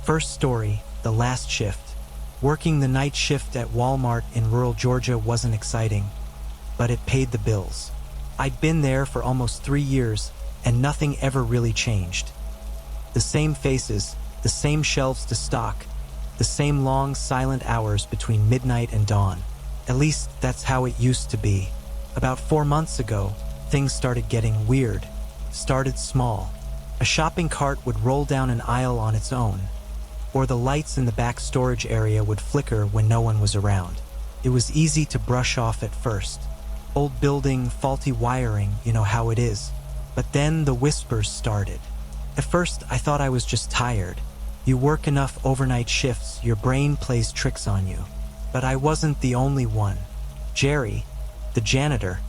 First story, the last shift. Working the night shift at Walmart in rural Georgia wasn't exciting, but it paid the bills. I'd been there for almost 3 years, and nothing ever really changed. The same faces, the same shelves to stock, the same long, silent hours between midnight and dawn. At least that's how it used to be. About 4 months ago, things started getting weird. Started small. A shopping cart would roll down an aisle on its own, or the lights in the back storage area would flicker when no one was around. It was easy to brush off at first. Old building, faulty wiring, you know how it is. But then the whispers started. At first, I thought I was just tired. You work enough overnight shifts, your brain plays tricks on you. But I wasn't the only one. Jerry, the janitor,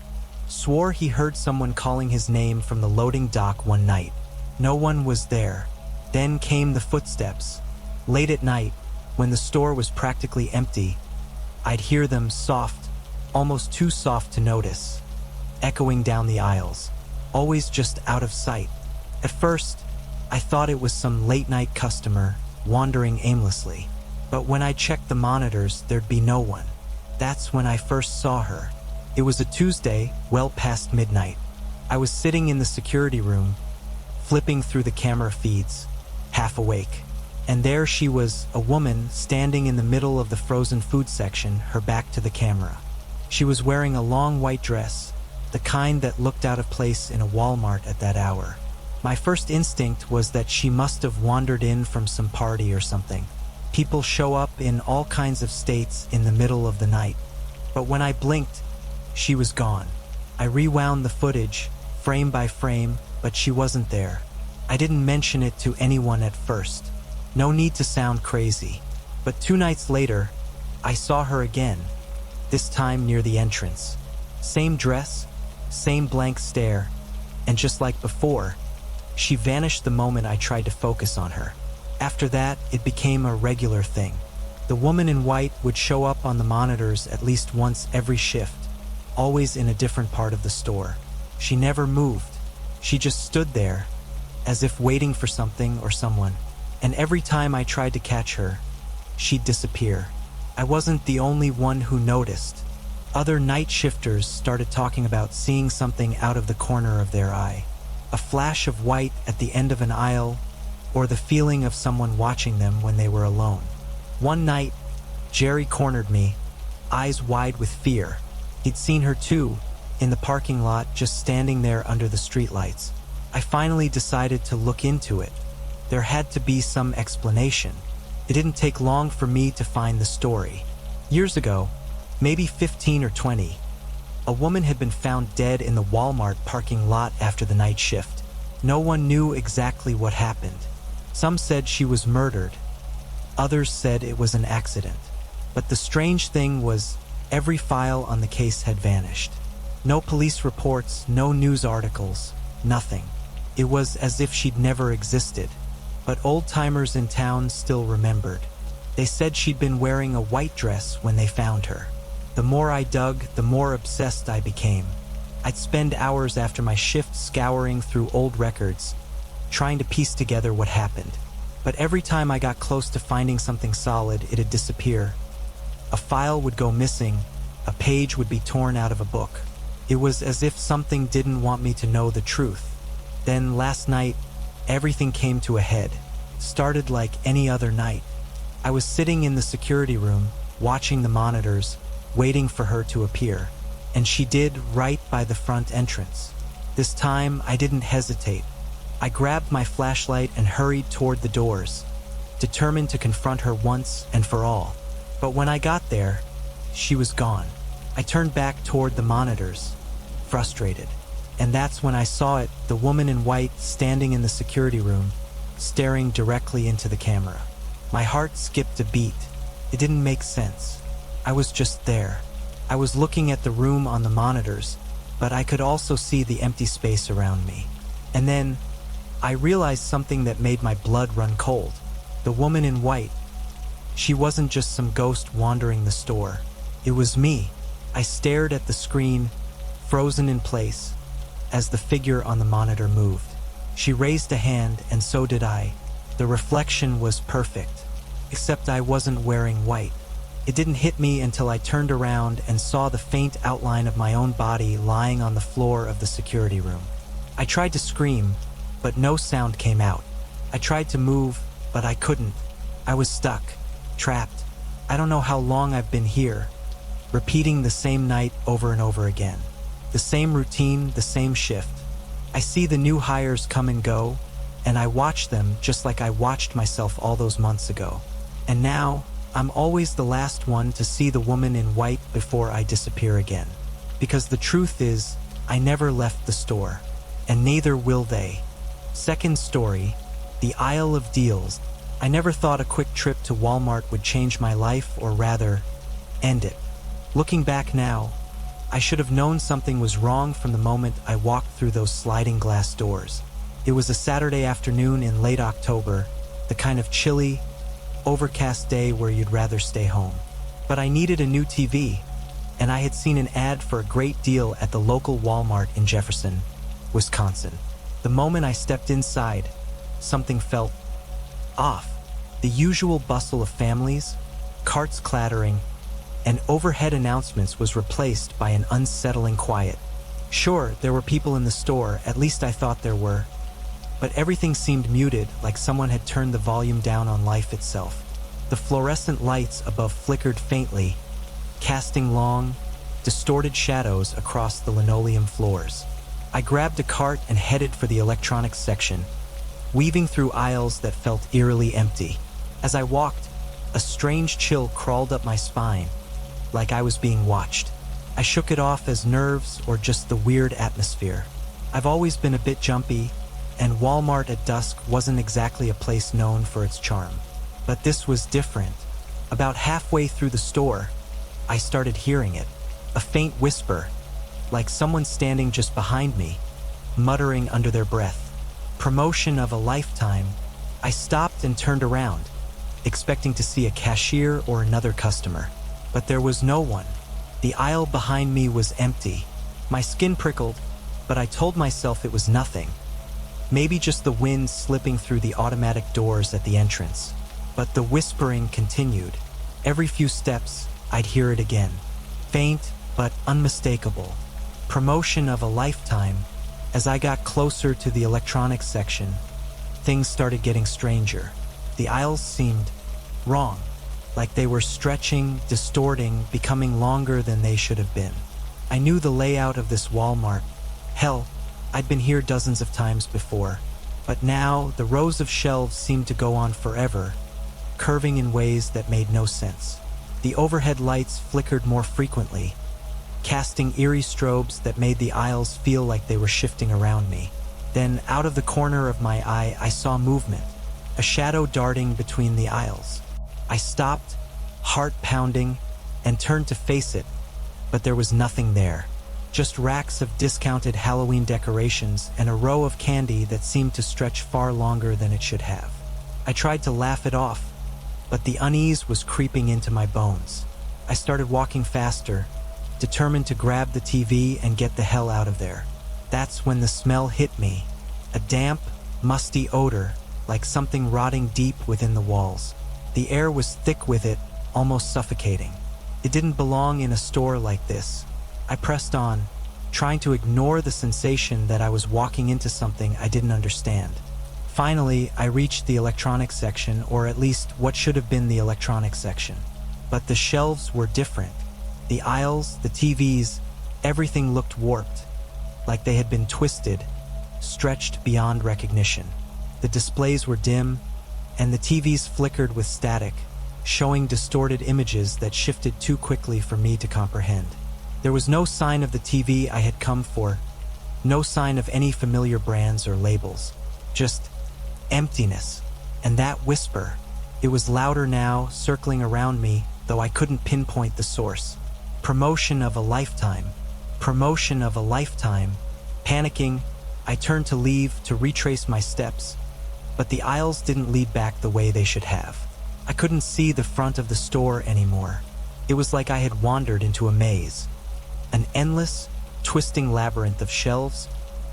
swore he heard someone calling his name from the loading dock one night. No one was there. Then came the footsteps. Late at night, when the store was practically empty, I'd hear them soft, almost too soft to notice, echoing down the aisles, always just out of sight. At first, I thought it was some late-night customer wandering aimlessly. But when I checked the monitors, there'd be no one. That's when I first saw her. It was a Tuesday, well past midnight. I was sitting in the security room, flipping through the camera feeds, half awake. And there she was, a woman standing in the middle of the frozen food section, her back to the camera. She was wearing a long white dress, the kind that looked out of place in a Walmart at that hour. My first instinct was that she must have wandered in from some party or something. People show up in all kinds of states in the middle of the night. But when I blinked, she was gone. I rewound the footage, frame by frame, but she wasn't there. I didn't mention it to anyone at first. No need to sound crazy. But 2 nights later, I saw her again, this time near the entrance. Same dress, same blank stare, and just like before, she vanished the moment I tried to focus on her. After that, it became a regular thing. The woman in white would show up on the monitors at least once every shift, always in a different part of the store. She never moved. She just stood there, as if waiting for something or someone. And every time I tried to catch her, she'd disappear. I wasn't the only one who noticed. Other night shifters started talking about seeing something out of the corner of their eye. A flash of white at the end of an aisle, or the feeling of someone watching them when they were alone. One night, Jerry cornered me, eyes wide with fear. He'd seen her too, in the parking lot, just standing there under the streetlights. I finally decided to look into it. There had to be some explanation. It didn't take long for me to find the story. Years ago, maybe 15 or 20, a woman had been found dead in the Walmart parking lot after the night shift. No one knew exactly what happened. Some said she was murdered. Others said it was an accident. But the strange thing was, every file on the case had vanished. No police reports, no news articles, nothing. It was as if she'd never existed. But old-timers in town still remembered. They said she'd been wearing a white dress when they found her. The more I dug, the more obsessed I became. I'd spend hours after my shift scouring through old records, trying to piece together what happened. But every time I got close to finding something solid, it'd disappear. A file would go missing, a page would be torn out of a book. It was as if something didn't want me to know the truth. Then last night, everything came to a head. Started like any other night. I was sitting in the security room, watching the monitors, waiting for her to appear. And she did, right by the front entrance. This time, I didn't hesitate. I grabbed my flashlight and hurried toward the doors, determined to confront her once and for all. But when I got there, she was gone. I turned back toward the monitors, frustrated. And that's when I saw it, the woman in white standing in the security room, staring directly into the camera. My heart skipped a beat. It didn't make sense. I was just there. I was looking at the room on the monitors, but I could also see the empty space around me. And then, I realized something that made my blood run cold. The woman in white. She wasn't just some ghost wandering the store. It was me. I stared at the screen, frozen in place, as the figure on the monitor moved. She raised a hand, and so did I, The reflection was perfect, except I wasn't wearing white. It didn't hit me until I turned around and saw the faint outline of my own body lying on the floor of the security room. I tried to scream, but no sound came out. I tried to move, but I couldn't. I was stuck, trapped. I don't know how long I've been here, repeating the same night over and over again. The same routine, the same shift. I see the new hires come and go, and I watch them just like I watched myself all those months ago. And now, I'm always the last one to see the woman in white before I disappear again. Because the truth is, I never left the store, and neither will they. Second story, the aisle of deals. I never thought a quick trip to Walmart would change my life, or rather, end it. Looking back now, I should have known something was wrong from the moment I walked through those sliding glass doors. It was a Saturday afternoon in late October, the kind of chilly, overcast day where you'd rather stay home. But I needed a new TV, and I had seen an ad for a great deal at the local Walmart in Jefferson, Wisconsin. The moment I stepped inside, something felt off. The usual bustle of families, carts clattering, and overhead announcements was replaced by an unsettling quiet. Sure, there were people in the store, at least I thought there were, but everything seemed muted, like someone had turned the volume down on life itself. The fluorescent lights above flickered faintly, casting long, distorted shadows across the linoleum floors. I grabbed a cart and headed for the electronics section, weaving through aisles that felt eerily empty. As I walked, a strange chill crawled up my spine, like I was being watched. I shook it off as nerves or just the weird atmosphere. I've always been a bit jumpy, and Walmart at dusk wasn't exactly a place known for its charm. But this was different. About halfway through the store, I started hearing it, a faint whisper, like someone standing just behind me, muttering under their breath. Promotion of a lifetime. I stopped and turned around, expecting to see a cashier or another customer. But there was no one. The aisle behind me was empty. My skin prickled, but I told myself it was nothing. Maybe just the wind slipping through the automatic doors at the entrance. But the whispering continued. Every few steps, I'd hear it again. Faint, but unmistakable. Promotion of a lifetime. As I got closer to the electronics section, things started getting stranger. The aisles seemed wrong, like they were stretching, distorting, becoming longer than they should have been. I knew the layout of this Walmart. Hell, I'd been here dozens of times before. But now, the rows of shelves seemed to go on forever, curving in ways that made no sense. The overhead lights flickered more frequently, casting eerie strobes that made the aisles feel like they were shifting around me. Then, out of the corner of my eye, I saw movement, a shadow darting between the aisles. I stopped, heart pounding, and turned to face it, but there was nothing there. Just racks of discounted Halloween decorations and a row of candy that seemed to stretch far longer than it should have. I tried to laugh it off, but the unease was creeping into my bones. I started walking faster, determined to grab the TV and get the hell out of there. That's when the smell hit me, a damp, musty odor, like something rotting deep within the walls. The air was thick with it, almost suffocating. It didn't belong in a store like this. I pressed on, trying to ignore the sensation that I was walking into something I didn't understand. Finally, I reached the electronics section, or at least what should have been the electronics section. But the shelves were different. The aisles, the TVs, everything looked warped, like they had been twisted, stretched beyond recognition. The displays were dim, and the TVs flickered with static, showing distorted images that shifted too quickly for me to comprehend. There was no sign of the TV I had come for, no sign of any familiar brands or labels, just emptiness. And that whisper, it was louder now, circling around me, though I couldn't pinpoint the source. Promotion of a lifetime. Promotion of a lifetime. Panicking, I turned to leave, to retrace my steps, but the aisles didn't lead back the way they should have. I couldn't see the front of the store anymore. It was like I had wandered into a maze, an endless, twisting labyrinth of shelves,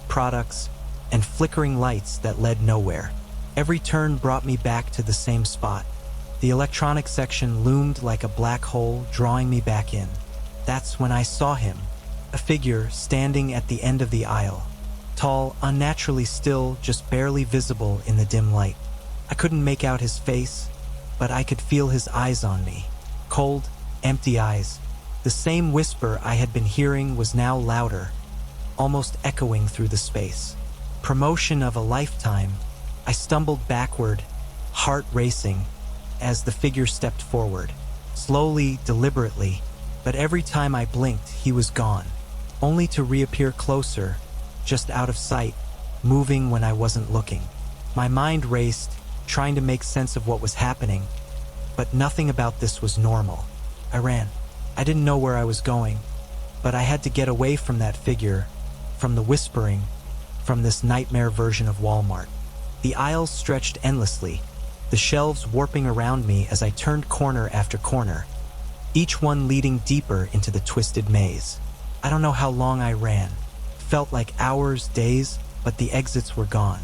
products, and flickering lights that led nowhere. Every turn brought me back to the same spot. The electronics section loomed like a black hole, drawing me back in. That's when I saw him, a figure standing at the end of the aisle. Tall, unnaturally still, just barely visible in the dim light. I couldn't make out his face, but I could feel his eyes on me. Cold, empty eyes. The same whisper I had been hearing was now louder, almost echoing through the space. Promotion of a lifetime. I stumbled backward, heart racing, as the figure stepped forward. Slowly, deliberately, but every time I blinked, he was gone, only to reappear closer, just out of sight, moving when I wasn't looking. My mind raced, trying to make sense of what was happening, but nothing about this was normal. I ran. I didn't know where I was going, but I had to get away from that figure, from the whispering, from this nightmare version of Walmart. The aisles stretched endlessly, the shelves warping around me as I turned corner after corner, each one leading deeper into the twisted maze. I don't know how long I ran. Felt like hours, days, but the exits were gone.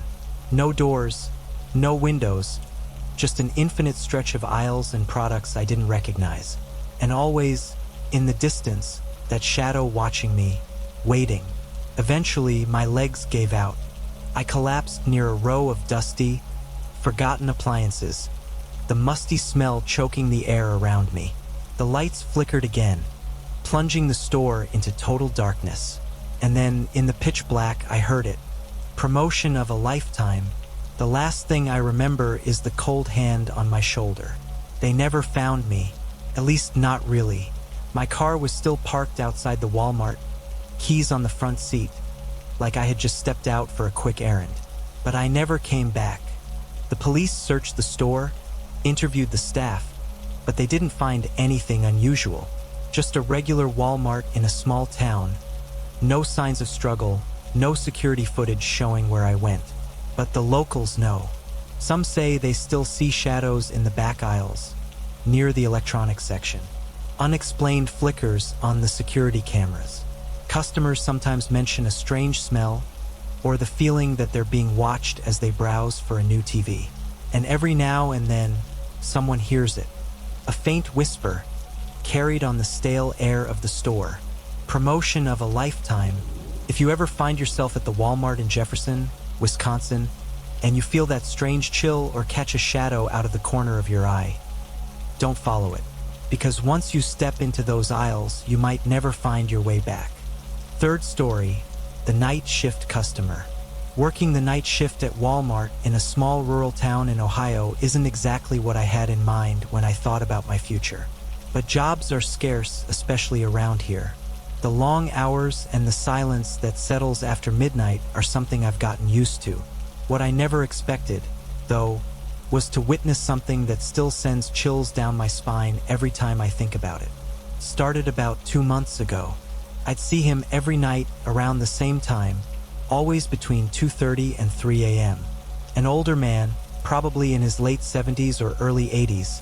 No doors, no windows, just an infinite stretch of aisles and products I didn't recognize. And always, in the distance, that shadow watching me, waiting. Eventually, my legs gave out. I collapsed near a row of dusty, forgotten appliances, the musty smell choking the air around me. The lights flickered again, plunging the store into total darkness. And then, in the pitch black, I heard it. Promotion of a lifetime. The last thing I remember is the cold hand on my shoulder. They never found me, at least not really. My car was still parked outside the Walmart, keys on the front seat, like I had just stepped out for a quick errand. But I never came back. The police searched the store, interviewed the staff, but they didn't find anything unusual. Just a regular Walmart in a small town. No signs of struggle, no security footage showing where I went. But the locals know. Some say they still see shadows in the back aisles, near the electronics section. Unexplained flickers on the security cameras. Customers sometimes mention a strange smell, or the feeling that they're being watched as they browse for a new TV. And every now and then, someone hears it. A faint whisper, carried on the stale air of the store. Promotion of a lifetime. If you ever find yourself at the Walmart in Jefferson, Wisconsin, and you feel that strange chill or catch a shadow out of the corner of your eye, don't follow it. Because once you step into those aisles, you might never find your way back. Third story, the night shift customer. Working the night shift at Walmart in a small rural town in Ohio isn't exactly what I had in mind when I thought about my future. But jobs are scarce, especially around here. The long hours and the silence that settles after midnight are something I've gotten used to. What I never expected, though, was to witness something that still sends chills down my spine every time I think about it. Started about 2 months ago. I'd see him every night around the same time, always between 2:30 and 3 a.m. An older man, probably in his late 70s or early 80s,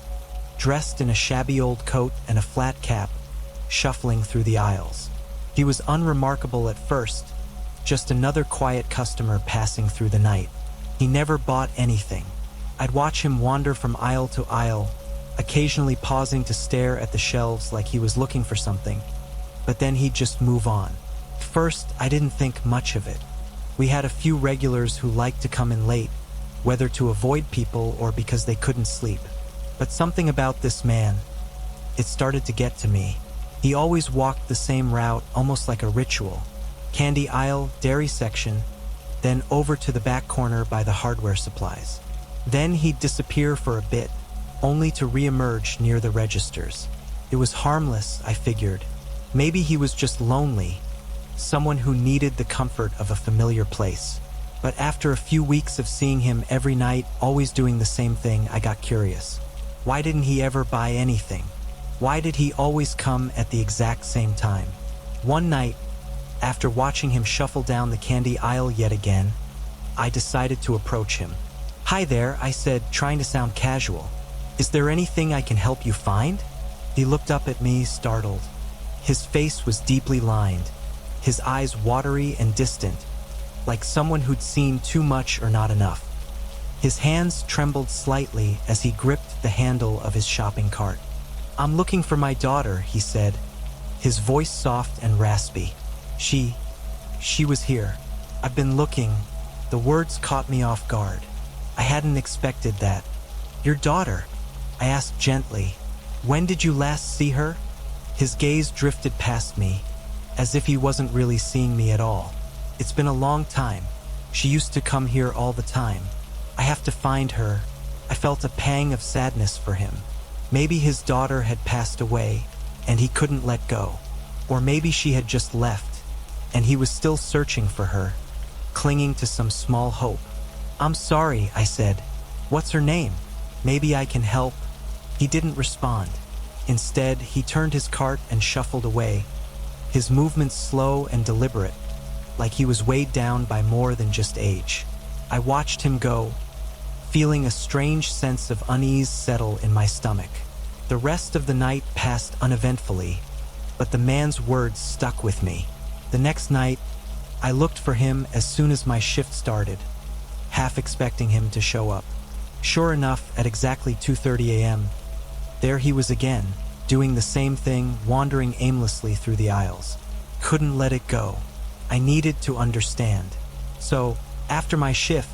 dressed in a shabby old coat and a flat cap, shuffling through the aisles. He was unremarkable at first, just another quiet customer passing through the night. He never bought anything. I'd watch him wander from aisle to aisle, occasionally pausing to stare at the shelves like he was looking for something, but then he'd just move on. First, I didn't think much of it. We had a few regulars who liked to come in late, whether to avoid people or because they couldn't sleep. But something about this man, it started to get to me. He always walked the same route, almost like a ritual. Candy aisle, dairy section, then over to the back corner by the hardware supplies. Then he'd disappear for a bit, only to re-emerge near the registers. It was harmless, I figured. Maybe he was just lonely, someone who needed the comfort of a familiar place. But after a few weeks of seeing him every night, always doing the same thing, I got curious. Why didn't he ever buy anything? Why did he always come at the exact same time? One night, after watching him shuffle down the candy aisle yet again, I decided to approach him. "Hi there," I said, trying to sound casual. "Is there anything I can help you find?" He looked up at me, startled. His face was deeply lined, his eyes watery and distant, like someone who'd seen too much or not enough. His hands trembled slightly as he gripped the handle of his shopping cart. "I'm looking for my daughter," he said, his voice soft and raspy. She was here. I've been looking." The words caught me off guard. I hadn't expected that. "Your daughter?" I asked gently. "When did you last see her?" His gaze drifted past me, as if he wasn't really seeing me at all. "It's been a long time. She used to come here all the time. I have to find her." I felt a pang of sadness for him. Maybe his daughter had passed away, and he couldn't let go. Or maybe she had just left, and he was still searching for her, clinging to some small hope. "I'm sorry," I said. "What's her name? Maybe I can help." He didn't respond. Instead, he turned his cart and shuffled away, his movements slow and deliberate, like he was weighed down by more than just age. I watched him go, feeling a strange sense of unease settle in my stomach. The rest of the night passed uneventfully, but the man's words stuck with me. The next night, I looked for him as soon as my shift started, half expecting him to show up. Sure enough, at exactly 2:30 a.m., there he was again, doing the same thing, wandering aimlessly through the aisles. Couldn't let it go. I needed to understand. So, after my shift,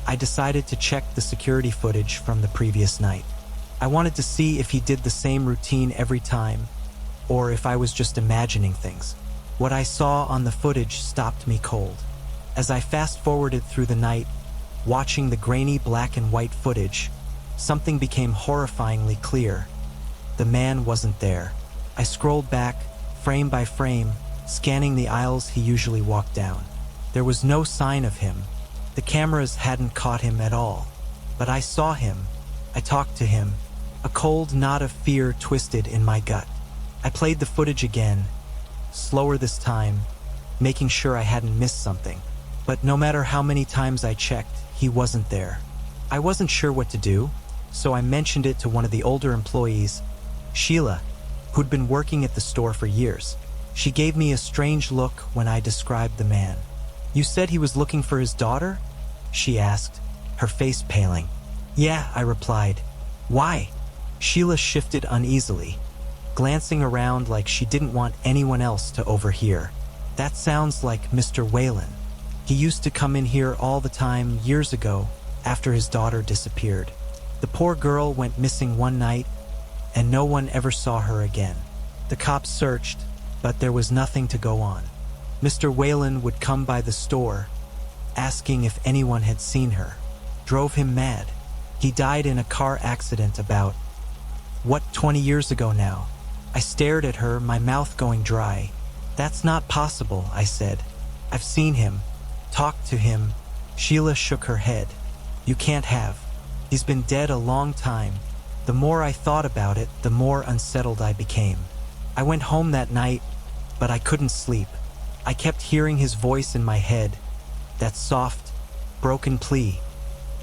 I decided to check the security footage from the previous night. I wanted to see if he did the same routine every time, or if I was just imagining things. What I saw on the footage stopped me cold. As I fast-forwarded through the night, watching the grainy black and white footage, something became horrifyingly clear. The man wasn't there. I scrolled back, frame by frame, scanning the aisles he usually walked down. There was no sign of him. The cameras hadn't caught him at all. But I saw him. I talked to him. A cold knot of fear twisted in my gut. I played the footage again, slower this time, making sure I hadn't missed something. But no matter how many times I checked, he wasn't there. I wasn't sure what to do, so I mentioned it to one of the older employees, Sheila, who'd been working at the store for years. She gave me a strange look when I described the man. "You said he was looking for his daughter?" she asked, her face paling. "Yeah," I replied. "Why?" Sheila shifted uneasily, glancing around like she didn't want anyone else to overhear. "That sounds like Mr. Whalen. He used to come in here all the time years ago after his daughter disappeared. The poor girl went missing one night, and no one ever saw her again. The cops searched, but there was nothing to go on. Mr. Whalen would come by the store, asking if anyone had seen her. Drove him mad. He died in a car accident about, 20 years ago now." I stared at her, my mouth going dry. "That's not possible," I said. "I've seen him, talked to him." Sheila shook her head. "You can't have. He's been dead a long time." The more I thought about it, the more unsettled I became. I went home that night, but I couldn't sleep. I kept hearing his voice in my head, that soft, broken plea.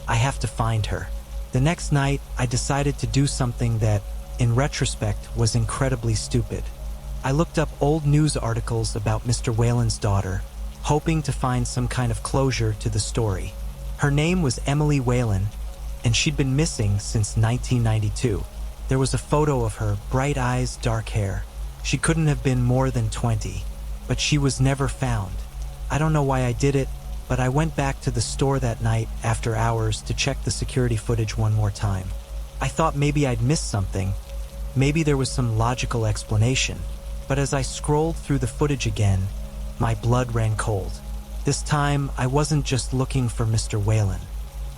I have to find her. The next night, I decided to do something that, in retrospect, was incredibly stupid. I looked up old news articles about Mr. Whalen's daughter, hoping to find some kind of closure to the story. Her name was Emily Whalen, and she'd been missing since 1992. There was a photo of her, bright eyes, dark hair. She couldn't have been more than 20, but she was never found. I don't know why I did it, but I went back to the store that night after hours to check the security footage one more time. I thought maybe I'd missed something. Maybe there was some logical explanation. But as I scrolled through the footage again, my blood ran cold. This time, I wasn't just looking for Mr. Whalen.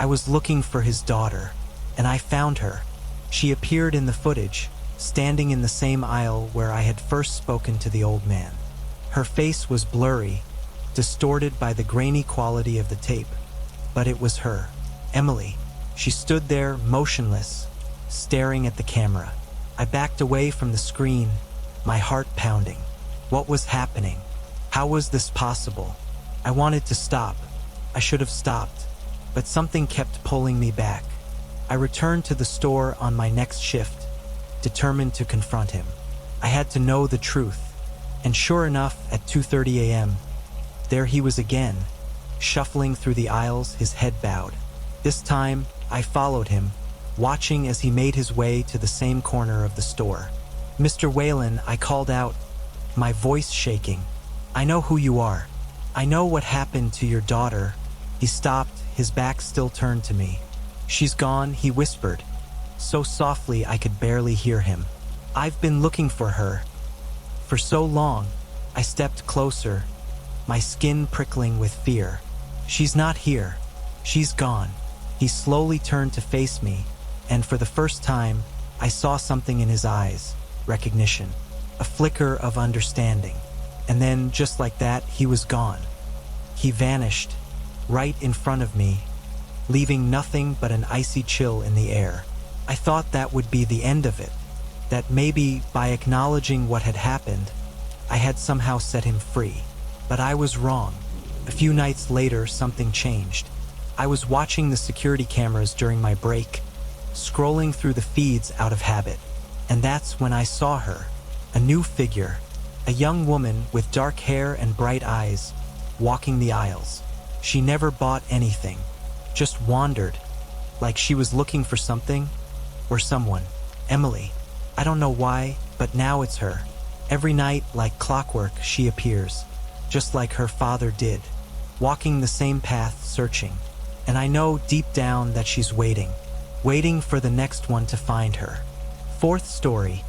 I was looking for his daughter, and I found her. She appeared in the footage, standing in the same aisle where I had first spoken to the old man. Her face was blurry, distorted by the grainy quality of the tape, but it was her, Emily. She stood there, motionless, staring at the camera. I backed away from the screen, my heart pounding. What was happening? How was this possible? I wanted to stop. I should have stopped, but something kept pulling me back. I returned to the store on my next shift, determined to confront him. I had to know the truth, and sure enough, at 2:30 a.m., there he was again, shuffling through the aisles, his head bowed. This time, I followed him, watching as he made his way to the same corner of the store. "Mr. Whalen," I called out, my voice shaking. "I know who you are. I know what happened to your daughter." He stopped, his back still turned to me. "She's gone," he whispered, so softly I could barely hear him. "I've been looking for her for so long." I stepped closer, my skin prickling with fear. "She's not here. She's gone." He slowly turned to face me, and for the first time, I saw something in his eyes, recognition, a flicker of understanding. And then, just like that, he was gone. He vanished, right in front of me, leaving nothing but an icy chill in the air. I thought that would be the end of it, that maybe by acknowledging what had happened, I had somehow set him free. But I was wrong. A few nights later, something changed. I was watching the security cameras during my break, scrolling through the feeds out of habit. And that's when I saw her, a new figure, a young woman with dark hair and bright eyes, walking the aisles. She never bought anything, just wandered, like she was looking for something or someone. Emily. I don't know why, but now it's her. Every night, like clockwork, she appears, just like her father did, walking the same path, searching. And I know deep down that she's waiting for the next one to find her. Fourth story,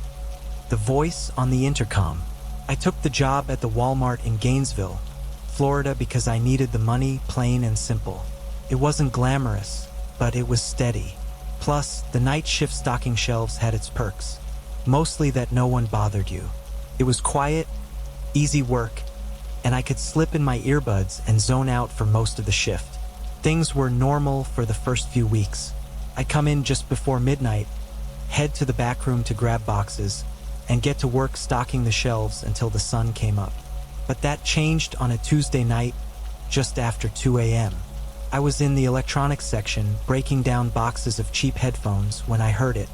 the voice on the intercom. I took the job at the Walmart in Gainesville, Florida, because I needed the money, plain and simple. It wasn't glamorous, but it was steady. Plus, the night shift stocking shelves had its perks, mostly that no one bothered you. It was quiet, easy work, and I could slip in my earbuds and zone out for most of the shift. Things were normal for the first few weeks. I'd come in just before midnight, head to the back room to grab boxes, and get to work stocking the shelves until the sun came up. But that changed on a Tuesday night, just after 2 a.m. I was in the electronics section, breaking down boxes of cheap headphones, when I heard it.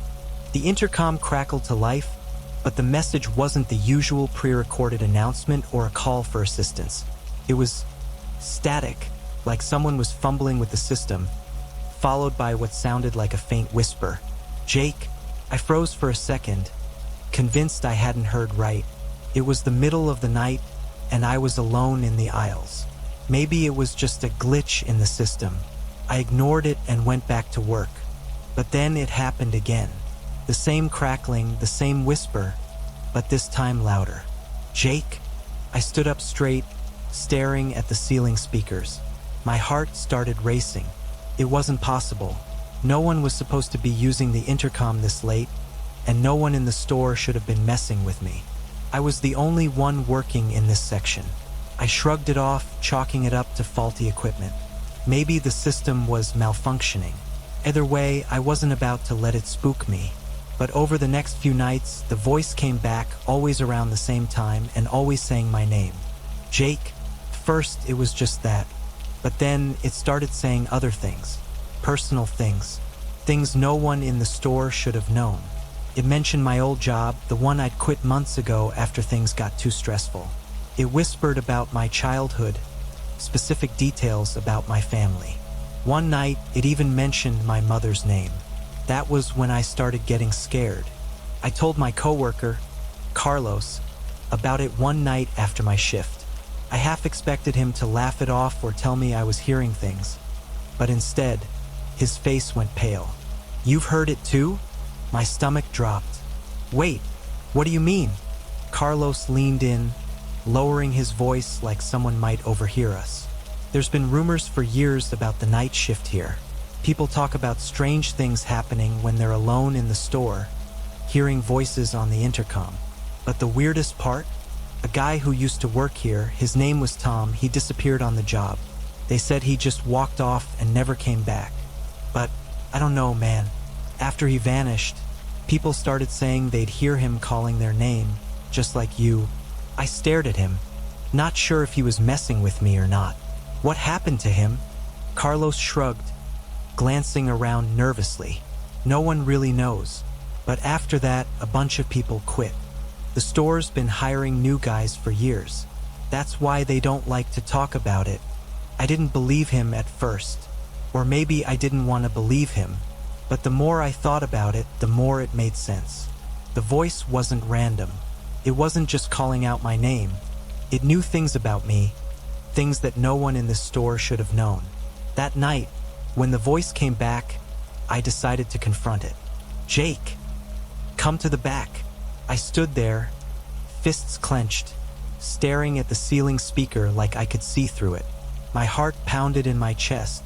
The intercom crackled to life, but the message wasn't the usual pre-recorded announcement or a call for assistance. It was static, like someone was fumbling with the system, followed by what sounded like a faint whisper. "Jake." I froze for a second, convinced I hadn't heard right. It was the middle of the night, and I was alone in the aisles. Maybe it was just a glitch in the system. I ignored it and went back to work. But then it happened again. The same crackling, the same whisper, but this time louder. "Jake?" I stood up straight, staring at the ceiling speakers. My heart started racing. It wasn't possible. No one was supposed to be using the intercom this late, and no one in the store should have been messing with me. I was the only one working in this section. I shrugged it off, chalking it up to faulty equipment. Maybe the system was malfunctioning. Either way, I wasn't about to let it spook me. But over the next few nights, the voice came back, always around the same time, and always saying my name. "Jake." First, it was just that. But then it started saying other things. Personal things. Things no one in the store should have known. It mentioned my old job, the one I'd quit months ago after things got too stressful. It whispered about my childhood, specific details about my family. One night, it even mentioned my mother's name. That was when I started getting scared. I told my coworker, Carlos, about it one night after my shift. I half expected him to laugh it off or tell me I was hearing things. But instead, his face went pale. "You've heard it too?" My stomach dropped. "Wait, what do you mean?" Carlos leaned in, lowering his voice like someone might overhear us. "There's been rumors for years about the night shift here. People talk about strange things happening when they're alone in the store, hearing voices on the intercom. But the weirdest part? A guy who used to work here, his name was Tom, he disappeared on the job. They said he just walked off and never came back. But I don't know, man. After he vanished, people started saying they'd hear him calling their name, just like you." I stared at him, not sure if he was messing with me or not. "What happened to him?" Carlos shrugged, glancing around nervously. "No one really knows. But after that, a bunch of people quit. The store's been hiring new guys for years. That's why they don't like to talk about it." I didn't believe him at first, Or maybe I didn't want to believe him, but the more I thought about it, the more it made sense. The voice wasn't random. It wasn't just calling out my name. It knew things about me, things that no one in this store should have known. That night, when the voice came back, I decided to confront it. "Jake, come to the back." I stood there, fists clenched, staring at the ceiling speaker like I could see through it. My heart pounded in my chest,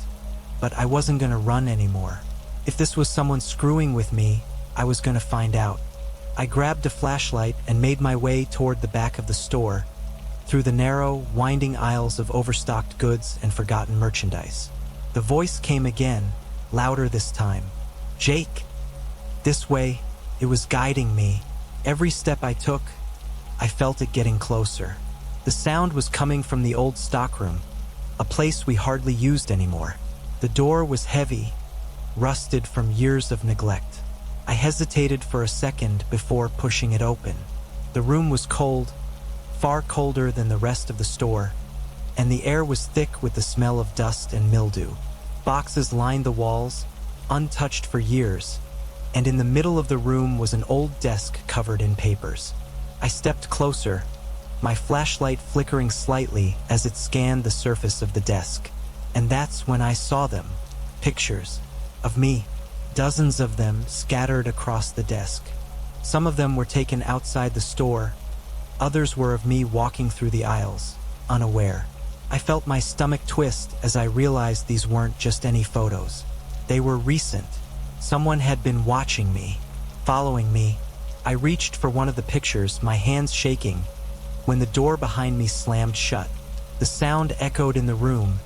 but I wasn't gonna run anymore. If this was someone screwing with me, I was gonna find out. I grabbed a flashlight and made my way toward the back of the store, through the narrow, winding aisles of overstocked goods and forgotten merchandise. The voice came again, louder this time. "Jake, this way." It was guiding me. Every step I took, I felt it getting closer. The sound was coming from the old stockroom, a place we hardly used anymore. The door was heavy, rusted from years of neglect. I hesitated for a second before pushing it open. The room was cold, far colder than the rest of the store, and the air was thick with the smell of dust and mildew. Boxes lined the walls, untouched for years, and in the middle of the room was an old desk covered in papers. I stepped closer, my flashlight flickering slightly as it scanned the surface of the desk. And that's when I saw them. Pictures of me, dozens of them scattered across the desk. Some of them were taken outside the store, others were of me walking through the aisles, unaware. I felt my stomach twist as I realized these weren't just any photos. They were recent. Someone had been watching me, following me. I reached for one of the pictures, my hands shaking, when the door behind me slammed shut. The sound echoed in the room,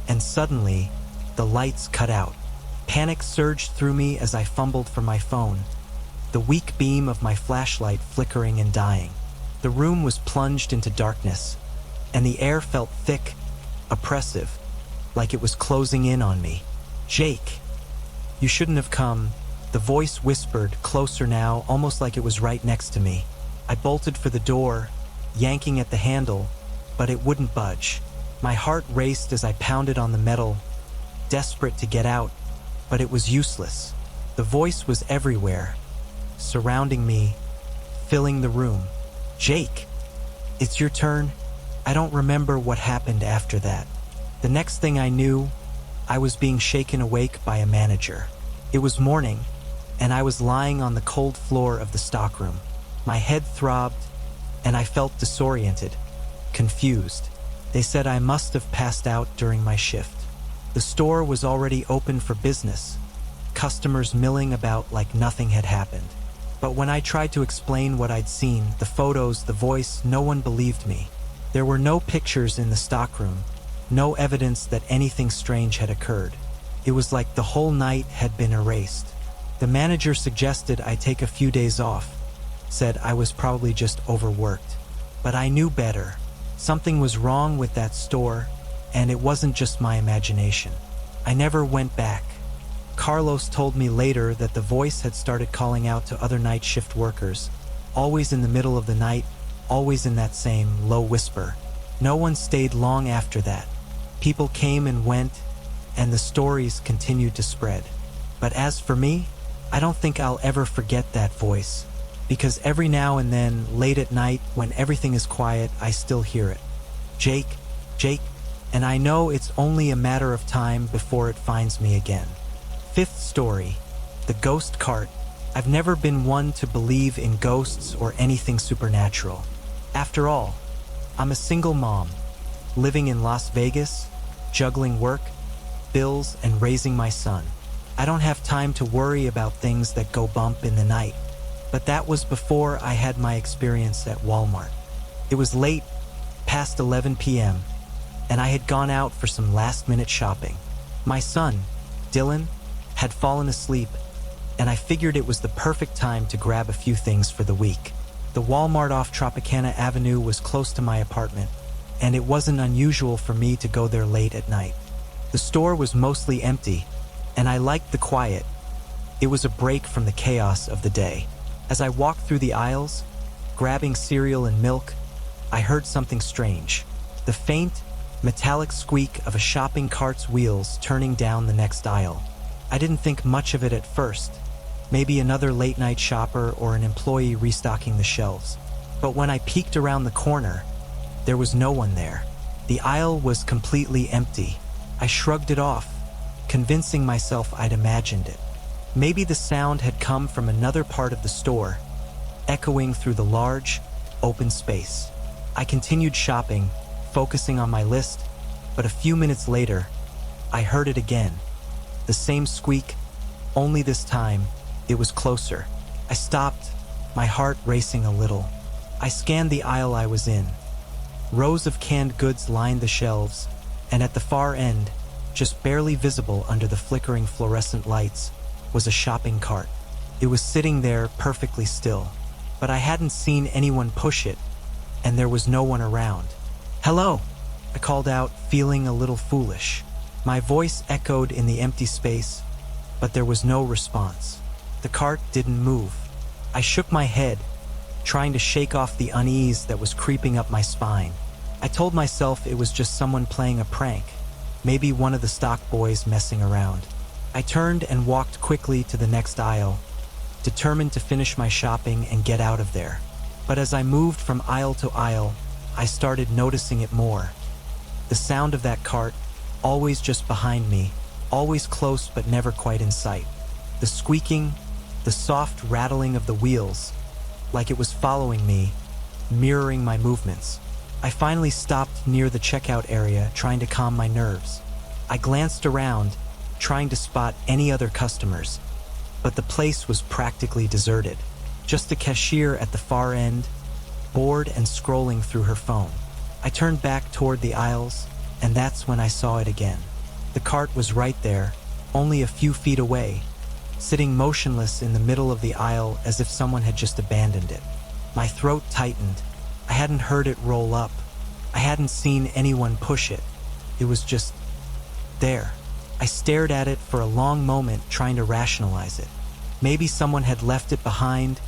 and suddenly, the lights cut out. Panic surged through me as I fumbled for my phone, the weak beam of my flashlight flickering and dying. The room was plunged into darkness, and the air felt thick, oppressive, like it was closing in on me. "Jake, you shouldn't have come," the voice whispered, closer now, almost like it was right next to me. I bolted for the door, yanking at the handle, but it wouldn't budge. My heart raced as I pounded on the metal, desperate to get out, but it was useless. The voice was everywhere, surrounding me, filling the room. "Jake, it's your turn." I don't remember what happened after that. The next thing I knew, I was being shaken awake by a manager. It was morning, and I was lying on the cold floor of the stockroom. My head throbbed, and I felt disoriented, confused. They said I must have passed out during my shift. The store was already open for business, customers milling about like nothing had happened. But when I tried to explain what I'd seen, the photos, the voice, no one believed me. There were no pictures in the stockroom, no evidence that anything strange had occurred. It was like the whole night had been erased. The manager suggested I take a few days off, said I was probably just overworked. But I knew better. Something was wrong with that store, and it wasn't just my imagination. I never went back. Carlos told me later that the voice had started calling out to other night shift workers, always in the middle of the night, always in that same low whisper. No one stayed long after that. People came and went, and the stories continued to spread. But as for me, I don't think I'll ever forget that voice, because every now and then, late at night, when everything is quiet, I still hear it. "Jake, Jake," and I know it's only a matter of time before it finds me again. Fifth story, the ghost cart. I've never been one to believe in ghosts or anything supernatural. After all, I'm a single mom, living in Las Vegas, juggling work, bills, and raising my son. I don't have time to worry about things that go bump in the night. But that was before I had my experience at Walmart. It was late, past 11 p.m., and I had gone out for some last-minute shopping. My son, Dylan, had fallen asleep, and I figured it was the perfect time to grab a few things for the week. The Walmart off Tropicana Avenue was close to my apartment, and it wasn't unusual for me to go there late at night. The store was mostly empty, and I liked the quiet. It was a break from the chaos of the day. As I walked through the aisles, grabbing cereal and milk, I heard something strange. The faint, metallic squeak of a shopping cart's wheels turning down the next aisle. I didn't think much of it at first, maybe another late-night shopper or an employee restocking the shelves. But when I peeked around the corner, there was no one there. The aisle was completely empty. I shrugged it off, convincing myself I'd imagined it. Maybe the sound had come from another part of the store, echoing through the large, open space. I continued shopping, focusing on my list, but a few minutes later, I heard it again. The same squeak, only this time, it was closer. I stopped, my heart racing a little. I scanned the aisle I was in. Rows of canned goods lined the shelves, and at the far end, just barely visible under the flickering fluorescent lights, was a shopping cart. It was sitting there perfectly still, but I hadn't seen anyone push it, and there was no one around. "Hello," I called out, feeling a little foolish. My voice echoed in the empty space, but there was no response. The cart didn't move. I shook my head, trying to shake off the unease that was creeping up my spine. I told myself it was just someone playing a prank, maybe one of the stock boys messing around. I turned and walked quickly to the next aisle, determined to finish my shopping and get out of there. But as I moved from aisle to aisle, I started noticing it more. The sound of that cart, always just behind me, always close but never quite in sight. The squeaking, the soft rattling of the wheels, like it was following me, mirroring my movements. I finally stopped near the checkout area, trying to calm my nerves. I glanced around, trying to spot any other customers, but the place was practically deserted. Just a cashier at the far end, bored and scrolling through her phone. I turned back toward the aisles, and that's when I saw it again. The cart was right there, only a few feet away, sitting motionless in the middle of the aisle as if someone had just abandoned it. My throat tightened. I hadn't heard it roll up. I hadn't seen anyone push it. It was just there. I stared at it for a long moment, trying to rationalize it. Maybe someone had left it behind,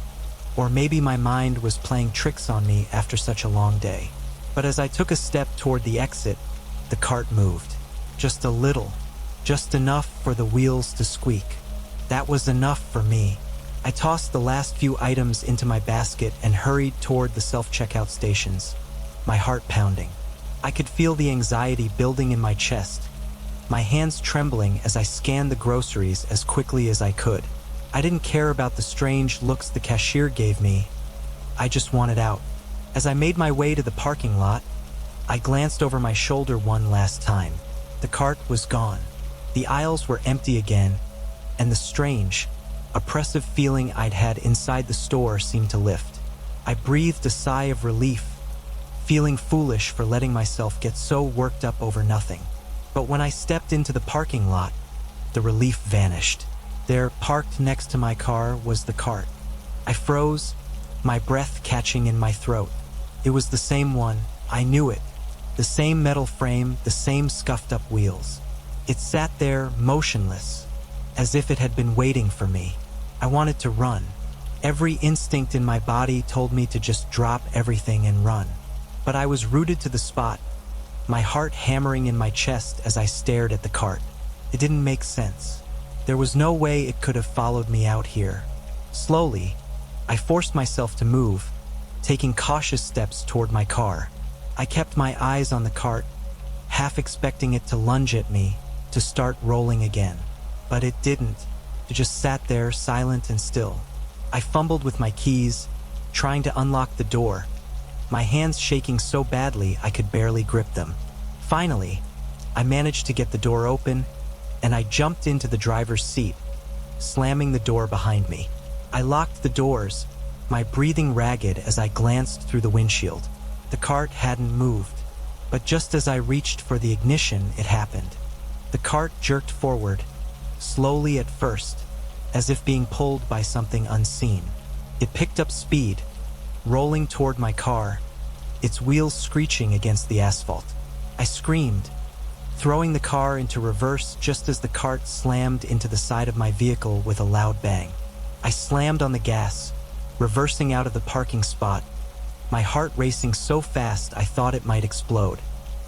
or maybe my mind was playing tricks on me after such a long day. But as I took a step toward the exit, the cart moved. Just a little, just enough for the wheels to squeak. That was enough for me. I tossed the last few items into my basket and hurried toward the self-checkout stations, my heart pounding. I could feel the anxiety building in my chest, my hands trembling as I scanned the groceries as quickly as I could. I didn't care about the strange looks the cashier gave me. I just wanted out. As I made my way to the parking lot, I glanced over my shoulder one last time. The cart was gone. The aisles were empty again, and the strange, oppressive feeling I'd had inside the store seemed to lift. I breathed a sigh of relief, feeling foolish for letting myself get so worked up over nothing. But when I stepped into the parking lot, the relief vanished. There, parked next to my car, was the cart. I froze, my breath catching in my throat. It was the same one. I knew it. The same metal frame, the same scuffed-up wheels. It sat there, motionless, as if it had been waiting for me. I wanted to run. Every instinct in my body told me to just drop everything and run. But I was rooted to the spot, my heart hammering in my chest as I stared at the cart. It didn't make sense. There was no way it could have followed me out here. Slowly, I forced myself to move, taking cautious steps toward my car. I kept my eyes on the cart, half expecting it to lunge at me, to start rolling again. But it didn't. It just sat there, silent and still. I fumbled with my keys, trying to unlock the door, my hands shaking so badly I could barely grip them. Finally, I managed to get the door open, and I jumped into the driver's seat, slamming the door behind me. I locked the doors, my breathing ragged as I glanced through the windshield. The cart hadn't moved, but just as I reached for the ignition, it happened. The cart jerked forward, slowly at first, as if being pulled by something unseen. It picked up speed, rolling toward my car, its wheels screeching against the asphalt. I screamed, throwing the car into reverse just as the cart slammed into the side of my vehicle with a loud bang. I slammed on the gas, reversing out of the parking spot, my heart racing so fast I thought it might explode.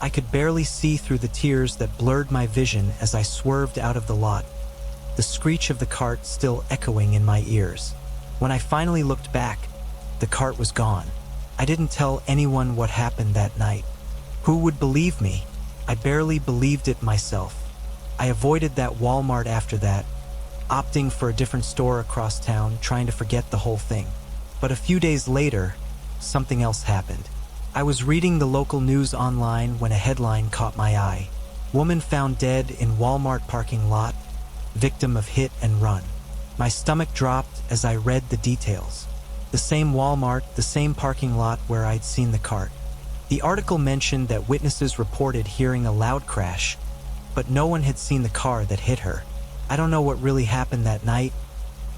I could barely see through the tears that blurred my vision as I swerved out of the lot, the screech of the cart still echoing in my ears. When I finally looked back, the cart was gone. I didn't tell anyone what happened that night. Who would believe me? I barely believed it myself. I avoided that Walmart after that, opting for a different store across town, trying to forget the whole thing. But a few days later, something else happened. I was reading the local news online when a headline caught my eye. Woman found dead in Walmart parking lot, victim of hit and run. My stomach dropped as I read the details. The same Walmart, the same parking lot where I'd seen the cart. The article mentioned that witnesses reported hearing a loud crash, but no one had seen the car that hit her. I don't know what really happened that night,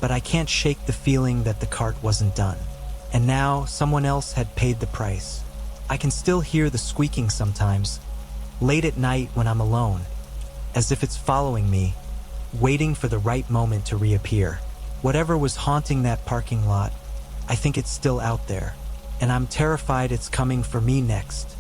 but I can't shake the feeling that the cart wasn't done. And now someone else had paid the price. I can still hear the squeaking sometimes, late at night when I'm alone, as if it's following me, waiting for the right moment to reappear. Whatever was haunting that parking lot, I think it's still out there, and I'm terrified it's coming for me next.